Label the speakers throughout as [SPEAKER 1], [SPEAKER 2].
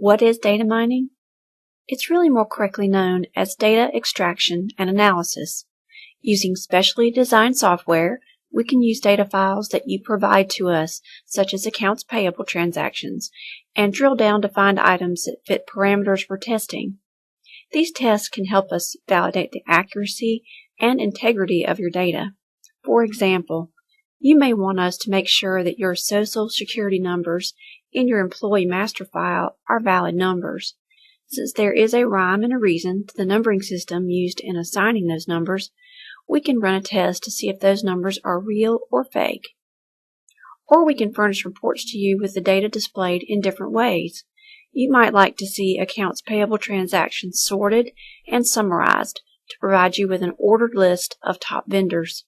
[SPEAKER 1] What is data mining? It's really more correctly known as data extraction and analysis. Using specially designed software, we can use data files that you provide to us, such as accounts payable transactions, and drill down to find items that fit parameters for testing. These tests can help us validate the accuracy and integrity of your data. For example, you may want us to make sure that your Social Security numbers in your employee master file are valid numbers. Since there is a rhyme and a reason to the numbering system used in assigning those numbers, we can run a test to see if those numbers are real or fake. Or we can furnish reports to you with the data displayed in different ways. You might like to see accounts payable transactions sorted and summarized to provide you with an ordered list of top vendors.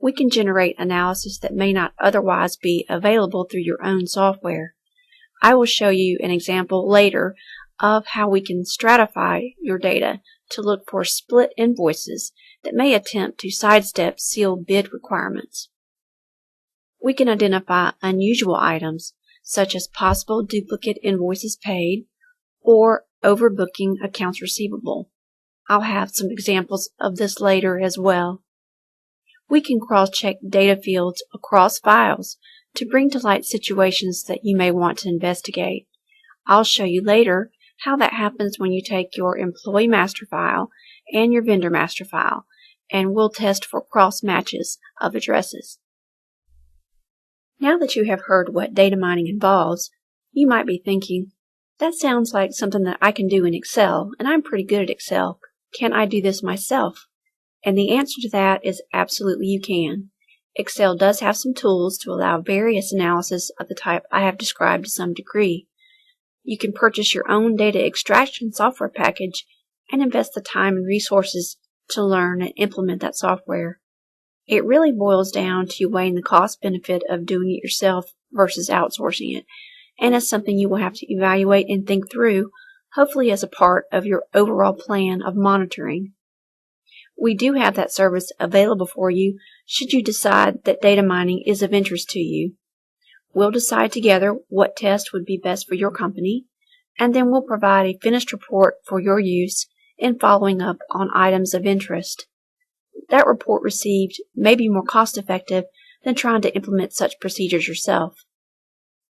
[SPEAKER 1] We can generate analysis that may not otherwise be available through your own software. I will show you an example later of how we can stratify your data to look for split invoices that may attempt to sidestep sealed bid requirements. We can identify unusual items, such as possible duplicate invoices paid or overbooking accounts receivable. I'll have some examples of this later as well. We can cross-check data fields across files to bring to light situations that you may want to investigate. I'll show you later how that happens when you take your employee master file and your vendor master file, and we'll test for cross-matches of addresses. Now that you have heard what data mining involves, you might be thinking, that sounds like something that I can do in Excel, and I'm pretty good at Excel. Can I do this myself? And the answer to that is absolutely you can. Excel does have some tools to allow various analysis of the type I have described to some degree. You can purchase your own data extraction software package and invest the time and resources to learn and implement that software. It really boils down to weighing the cost-benefit of doing it yourself versus outsourcing it, and it's something you will have to evaluate and think through, hopefully as a part of your overall plan of monitoring. We do have that service available for you should you decide that data mining is of interest to you. We'll decide together what test would be best for your company, and then we'll provide a finished report for your use in following up on items of interest. That report received may be more cost-effective than trying to implement such procedures yourself.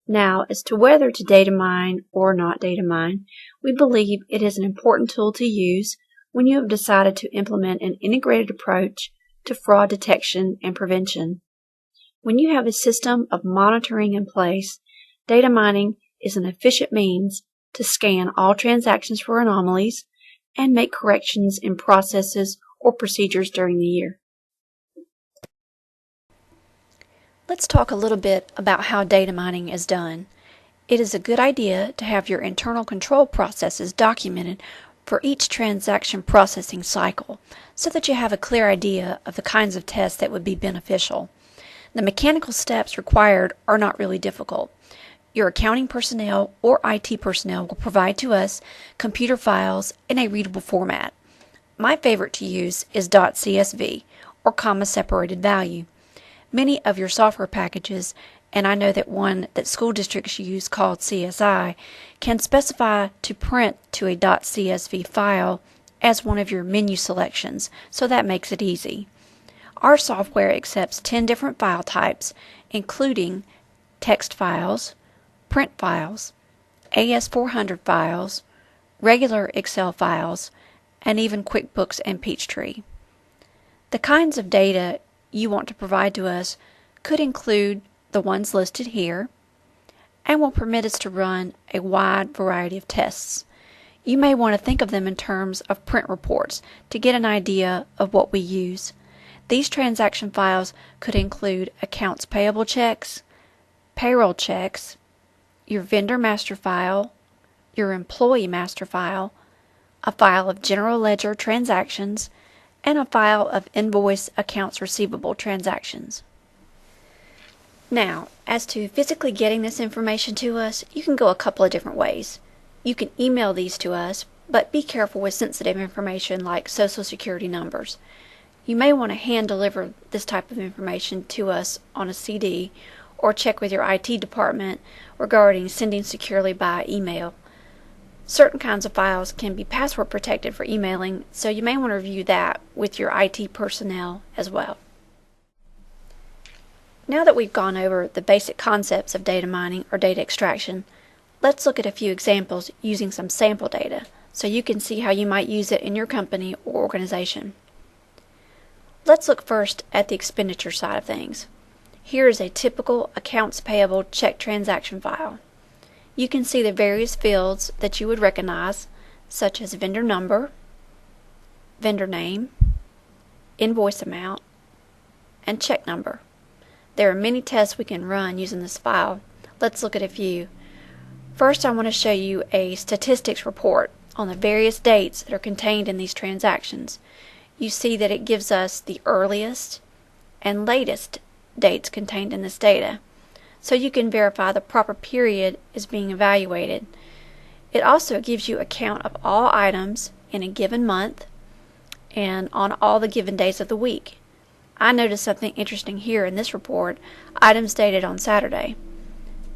[SPEAKER 1] Now, as to whether to data mine or not data mine, we believe it is an important tool to use when you have decided to implement an integrated approach to fraud detection and prevention. When you have a system of monitoring in place, data mining is an efficient means to scan all transactions for anomalies and make corrections in processes or procedures during the year. Let's talk a little bit about how data mining is done. It is a good idea to have your internal control processes documented for each transaction processing cycle so that you have a clear idea of the kinds of tests that would be beneficial. The mechanical steps required are not really difficult. Your accounting personnel or IT personnel will provide to us computer files in a readable format. My favorite to use is .csv, or comma separated value. Many of your software packages, and I know that one that school districts use called CSI, can specify to print to a .csv file as one of your menu selections, so that makes it easy. Our software accepts 10 different file types, including text files, print files, AS400 files, regular Excel files, and even QuickBooks and Peachtree. The kinds of data you want to provide to us could include the ones listed here, and will permit us to run a wide variety of tests. You may want to think of them in terms of print reports to get an idea of what we use. These transaction files could include accounts payable checks, payroll checks, your vendor master file, your employee master file, a file of general ledger transactions, and a file of invoice accounts receivable transactions. Now, as to physically getting this information to us, you can go a couple of different ways. You can email these to us, but be careful with sensitive information like Social Security numbers. You may want to hand deliver this type of information to us on a CD, or check with your IT department regarding sending securely by email. Certain kinds of files can be password protected for emailing, so you may want to review that with your IT personnel as well. Now that we've gone over the basic concepts of data mining or data extraction, let's look at a few examples using some sample data so you can see how you might use it in your company or organization. Let's look first at the expenditure side of things. Here is a typical accounts payable check transaction file. You can see the various fields that you would recognize, such as vendor number, vendor name, invoice amount, and check number. There are many tests we can run using this file. Let's look at a few. First, I want to show you a statistics report on the various dates that are contained in these transactions. You see that it gives us the earliest and latest dates contained in this data, so you can verify the proper period is being evaluated. It also gives you a count of all items in a given month and on all the given days of the week. I noticed something interesting here in this report, items dated on Saturday.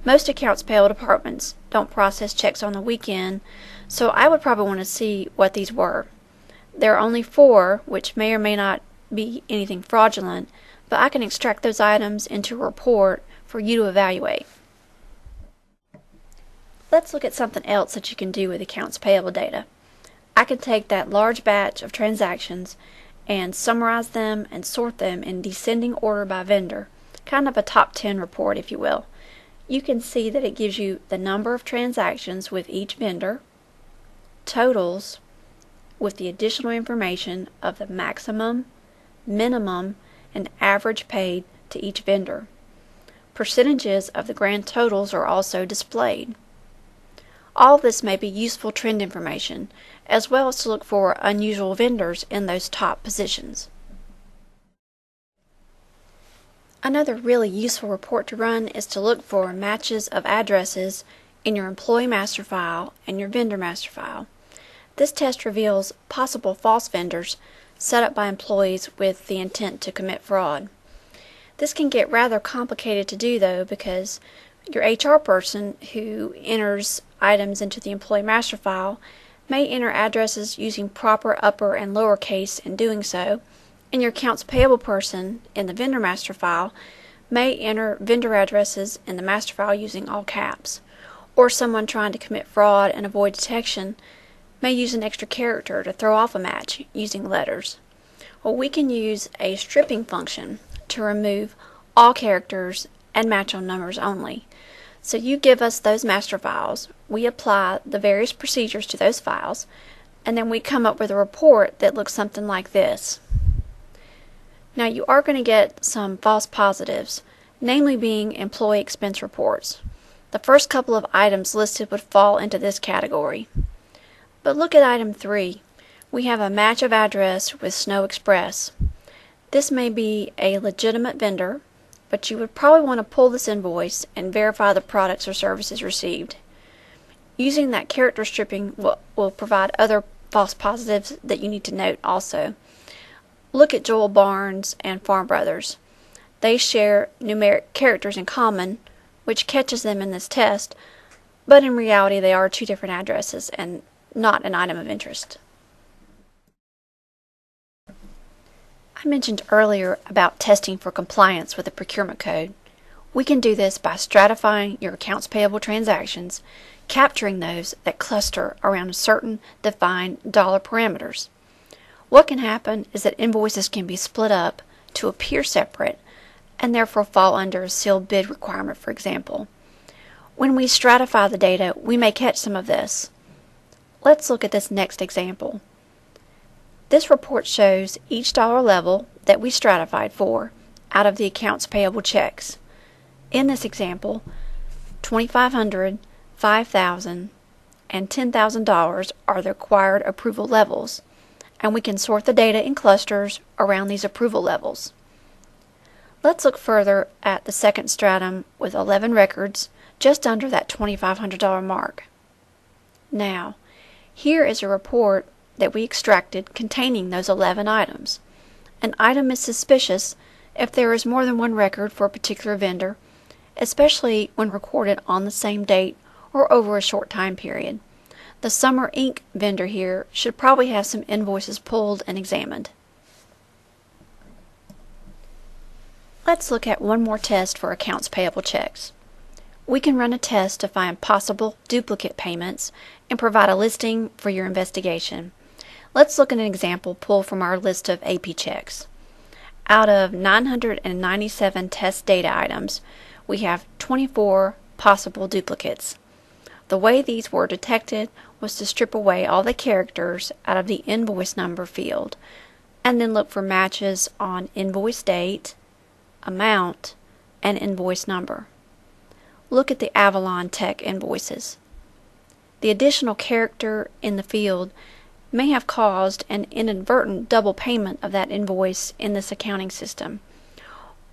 [SPEAKER 1] Most accounts payable departments don't process checks on the weekend, so I would probably want to see what these were. There are only 4, which may or may not be anything fraudulent, but I can extract those items into a report for you to evaluate. Let's look at something else that you can do with accounts payable data. I can take that large batch of transactions and summarize them and sort them in descending order by vendor, kind of a top 10 report, if you will. You can see that it gives you the number of transactions with each vendor, totals, with the additional information of the maximum, minimum, and average paid to each vendor. Percentages of the grand totals are also displayed. All of this may be useful trend information, as well as to look for unusual vendors in those top positions. Another really useful report to run is to look for matches of addresses in your employee master file and your vendor master file. This test reveals possible false vendors set up by employees with the intent to commit fraud. This can get rather complicated to do, though, because your HR person who enters items into the employee master file may enter addresses using proper upper and lower case in doing so, and your accounts payable person in the vendor master file may enter vendor addresses in the master file using all caps. Or someone trying to commit fraud and avoid detection may use an extra character to throw off a match using letters. Well, we can use a stripping function to remove all characters and match on numbers only. So you give us those master files, we apply the various procedures to those files, and then we come up with a report that looks something like this. Now you are going to get some false positives, namely being employee expense reports. The first couple of items listed would fall into this category. But look at item 3. We have a match of address with Snow Express. This may be a legitimate vendor, but you would probably want to pull this invoice and verify the products or services received. Using that character stripping will provide other false positives that you need to note also. Look at Joel Barnes and Farm Brothers. They share numeric characters in common, which catches them in this test, but in reality they are 2 different addresses and not an item of interest. I mentioned earlier about testing for compliance with the procurement code. We can do this by stratifying your accounts payable transactions, capturing those that cluster around certain defined dollar parameters. What can happen is that invoices can be split up to appear separate and therefore fall under a sealed bid requirement, for example. When we stratify the data, we may catch some of this. Let's look at this next example. This report shows each dollar level that we stratified for out of the accounts payable checks. In this example, $2,500, $5,000, and $10,000 are the required approval levels, and we can sort the data in clusters around these approval levels. Let's look further at the second stratum with 11 records just under that $2,500 mark. Now, here is a report that we extracted containing those 11 items. An item is suspicious if there is more than one record for a particular vendor, especially when recorded on the same date or over a short time period. The Summer Ink vendor here should probably have some invoices pulled and examined. Let's look at one more test for accounts payable checks. We can run a test to find possible duplicate payments and provide a listing for your investigation. Let's look at an example pulled from our list of AP checks. Out of 997 test data items, we have 24 possible duplicates. The way these were detected was to strip away all the characters out of the invoice number field and then look for matches on invoice date, amount, and invoice number. Look at the Avalon Tech invoices. The additional character in the field may have caused an inadvertent double payment of that invoice in this accounting system,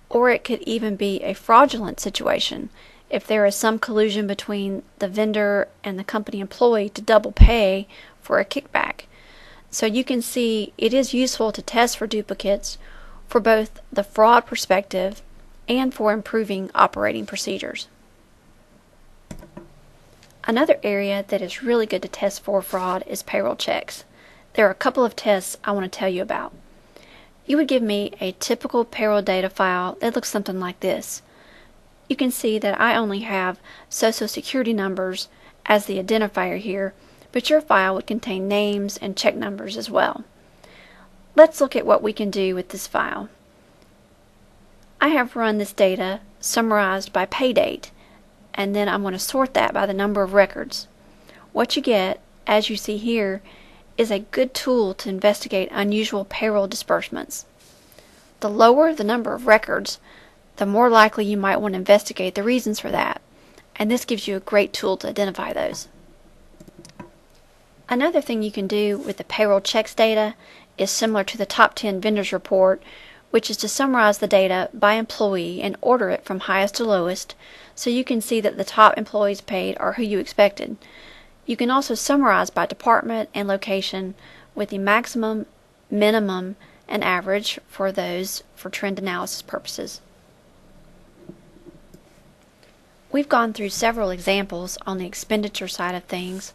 [SPEAKER 1] or it could even be a fraudulent situation if there is some collusion between the vendor and the company employee to double pay for a kickback. So you can see it is useful to test for duplicates for both the fraud perspective and for improving operating procedures. Another area that is really good to test for fraud is payroll checks. There are a couple of tests I want to tell you about. You would give me a typical payroll data file that looks something like this. You can see that I only have Social Security numbers as the identifier here, but your file would contain names and check numbers as well. Let's look at what we can do with this file. I have run this data summarized by pay date, and then I'm going to sort that by the number of records. What you get, as you see here, is a good tool to investigate unusual payroll disbursements. The lower the number of records, the more likely you might want to investigate the reasons for that, and this gives you a great tool to identify those. Another thing you can do with the payroll checks data is similar to the top 10 vendors report, which is to summarize the data by employee and order it from highest to lowest so you can see that the top employees paid are who you expected. You can also summarize by department and location with the maximum, minimum, and average for those for trend analysis purposes. We've gone through several examples on the expenditure side of things.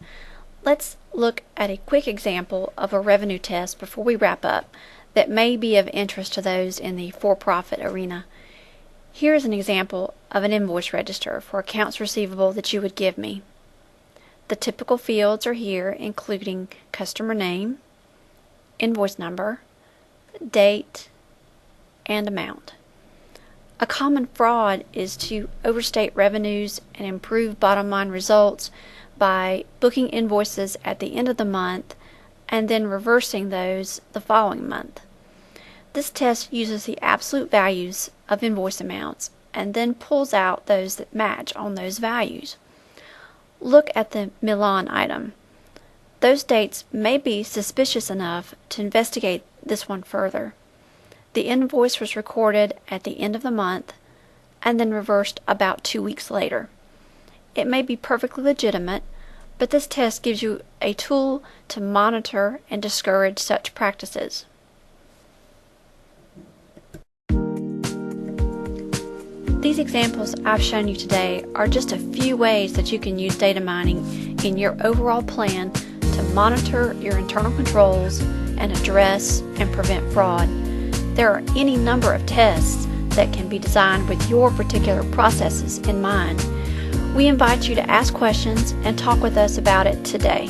[SPEAKER 1] Let's look at a quick example of a revenue test before we wrap up that may be of interest to those in the for-profit arena. Here is an example of an invoice register for accounts receivable that you would give me. The typical fields are here, including customer name, invoice number, date, and amount. A common fraud is to overstate revenues and improve bottom line results by booking invoices at the end of the month and then reversing those the following month. This test uses the absolute values of invoice amounts and then pulls out those that match on those values. Look at the Milan item. Those dates may be suspicious enough to investigate this one further. The invoice was recorded at the end of the month and then reversed about 2 weeks later. It may be perfectly legitimate, but this test gives you a tool to monitor and discourage such practices. These examples I've shown you today are just a few ways that you can use data mining in your overall plan to monitor your internal controls and address and prevent fraud. There are any number of tests that can be designed with your particular processes in mind. We invite you to ask questions and talk with us about it today.